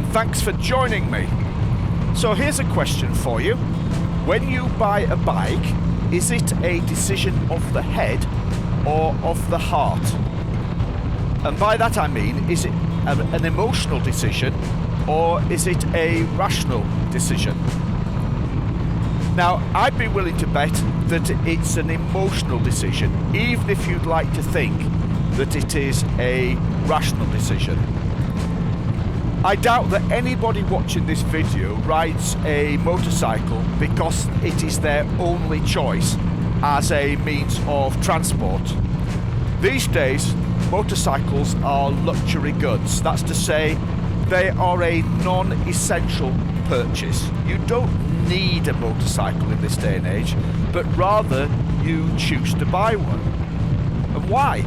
thanks for joining me. So here's a question for you. When you buy a bike, is it a decision of the head or of the heart? And by that I mean, is it an emotional decision or is it a rational decision? Now, I'd be willing to bet that it's an emotional decision, even if you'd like to think that it is a rational decision. I doubt that anybody watching this video rides a motorcycle because it is their only choice as a means of transport. These days, motorcycles are luxury goods. That's to say, they are a non-essential purchase. You don't need a motorcycle in this day and age, but rather you choose to buy one. And why?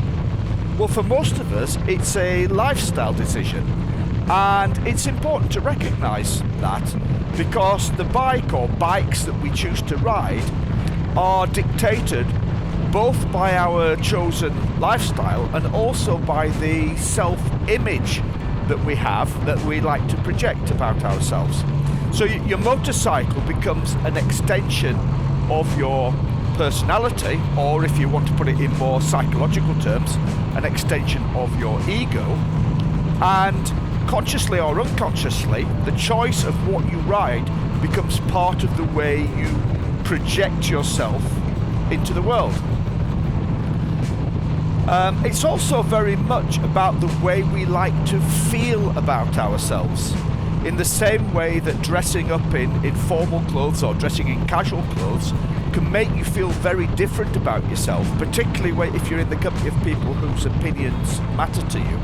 Well, for most of us, it's a lifestyle decision. And it's important to recognise that, because the bike or bikes that we choose to ride are dictated both by our chosen lifestyle and also by the self-image that we have, that we like to project about ourselves. So your motorcycle becomes an extension of your personality, or if you want to put it in more psychological terms, an extension of your ego. And consciously or unconsciously, the choice of what you ride becomes part of the way you project yourself into the world. It's also very much about the way we like to feel about ourselves. In the same way that dressing up in formal clothes or dressing in casual clothes can make you feel very different about yourself, particularly if you're in the company of people whose opinions matter to you.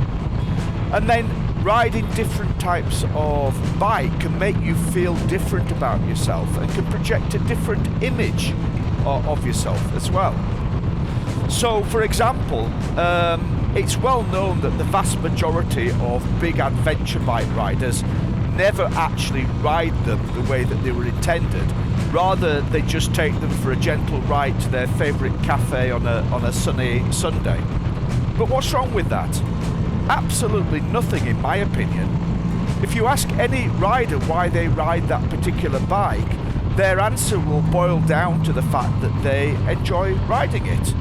And then riding different types of bike can make you feel different about yourself and can project a different image of yourself as well. So, for example, it's well known that the vast majority of big adventure bike riders never actually ride them the way that they were intended. Rather, they just take them for a gentle ride to their favourite cafe on a sunny Sunday. But what's wrong with that? Absolutely nothing, in my opinion. If you ask any rider why they ride that particular bike, their answer will boil down to the fact that they enjoy riding it.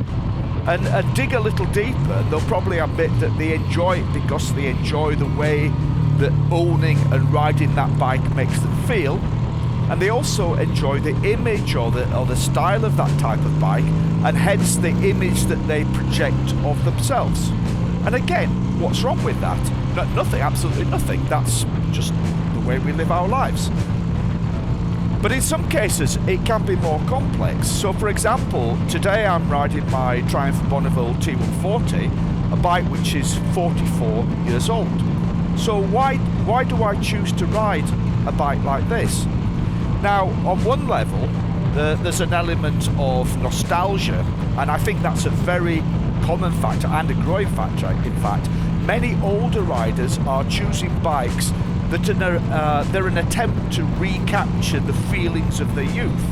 And dig a little deeper, they'll probably admit that they enjoy it because they enjoy the way that owning and riding that bike makes them feel. And they also enjoy the image or the style of that type of bike, and hence the image that they project of themselves. And again, what's wrong with that? Nothing, absolutely nothing. That's just the way we live our lives. But in some cases, it can be more complex. So for example, today I'm riding my Triumph Bonneville T140, a bike which is 44 years old. So why do I choose to ride a bike like this? Now, on one level, there's an element of nostalgia, and I think that's a very common factor and a growing factor, in fact. Many older riders are choosing bikes that they're an attempt to recapture the feelings of their youth.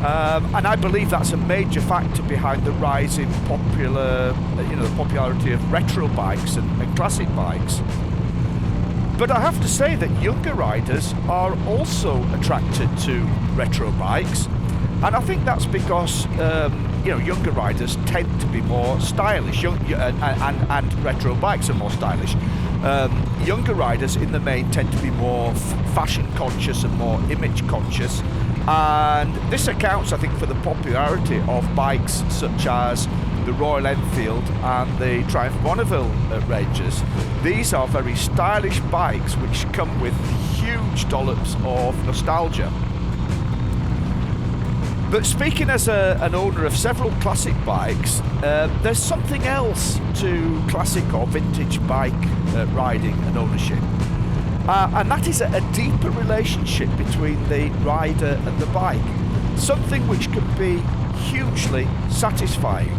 And I believe that's a major factor behind the rise in the popularity of retro bikes and classic bikes. But I have to say that younger riders are also attracted to retro bikes, and I think that's because younger riders tend to be more stylish, and retro bikes are more stylish. Younger riders in the main tend to be more fashion conscious and more image conscious, and this accounts, I think, for the popularity of bikes such as the Royal Enfield and the Triumph Bonneville ranges. These are very stylish bikes which come with huge dollops of nostalgia. But speaking as an owner of several classic bikes, there's something else to classic or vintage bike riding and ownership. And that is a deeper relationship between the rider and the bike. Something which can be hugely satisfying.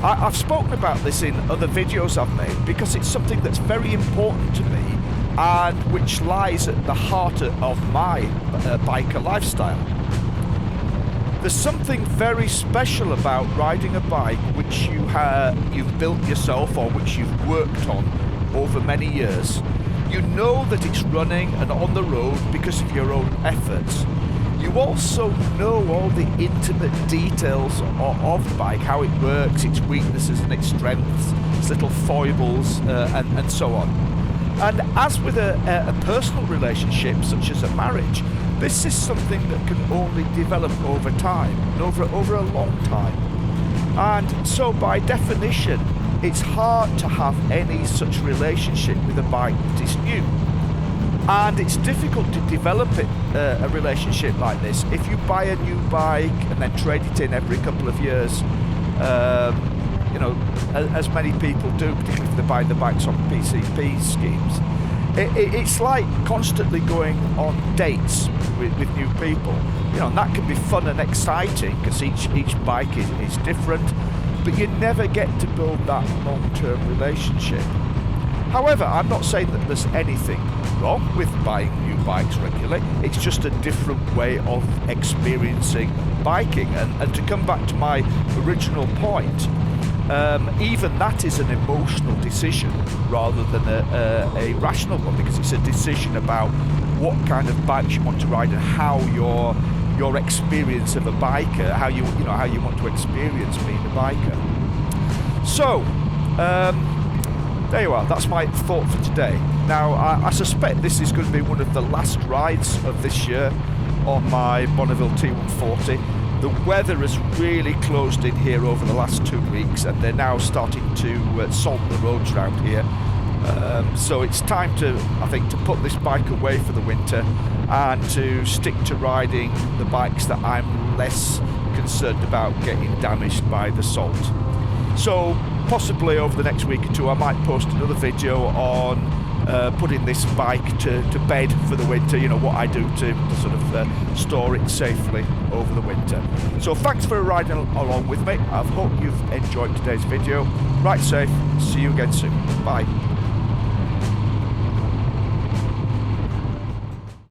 I've spoken about this in other videos I've made because it's something that's very important to me and which lies at the heart of my biker lifestyle. There's something very special about riding a bike which you've built yourself or which you've worked on over many years, You know that it's running and on the road because of your own efforts. You also know all the intimate details of the bike, how it works, its weaknesses and its strengths, its little foibles, and so on. And as with a personal relationship, such as a marriage, this is something that can only develop over time, and over a long time. And so by definition, it's hard to have any such relationship with a bike that is new. And it's difficult to develop a relationship like this if you buy a new bike and then trade it in every couple of years, as many people do, particularly if they're buying the bikes on PCP schemes. It's like constantly going on dates with new people, and that can be fun and exciting because each bike is different, but you never get to build that long-term relationship. However, I'm not saying that there's anything wrong with buying new bikes regularly. It's just a different way of experiencing biking. And to come back to my original point, even that is an emotional decision rather than a rational one, because it's a decision about what kind of bikes you want to ride and how your experience of a biker, how you want to experience being a biker. So, there you are, that's my thought for today. Now, I suspect this is going to be one of the last rides of this year on my Bonneville T140. The weather has really closed in here over the last 2 weeks, and they're now starting to salt the roads around here. So it's time I think, to put this bike away for the winter and to stick to riding the bikes that I'm less concerned about getting damaged by the salt. So possibly over the next week or two I might post another video on putting this bike to bed for the winter, what I do to sort of store it safely over the winter. So thanks for riding along with me. I hope you've enjoyed today's video. Ride safe, see you again soon. Bye.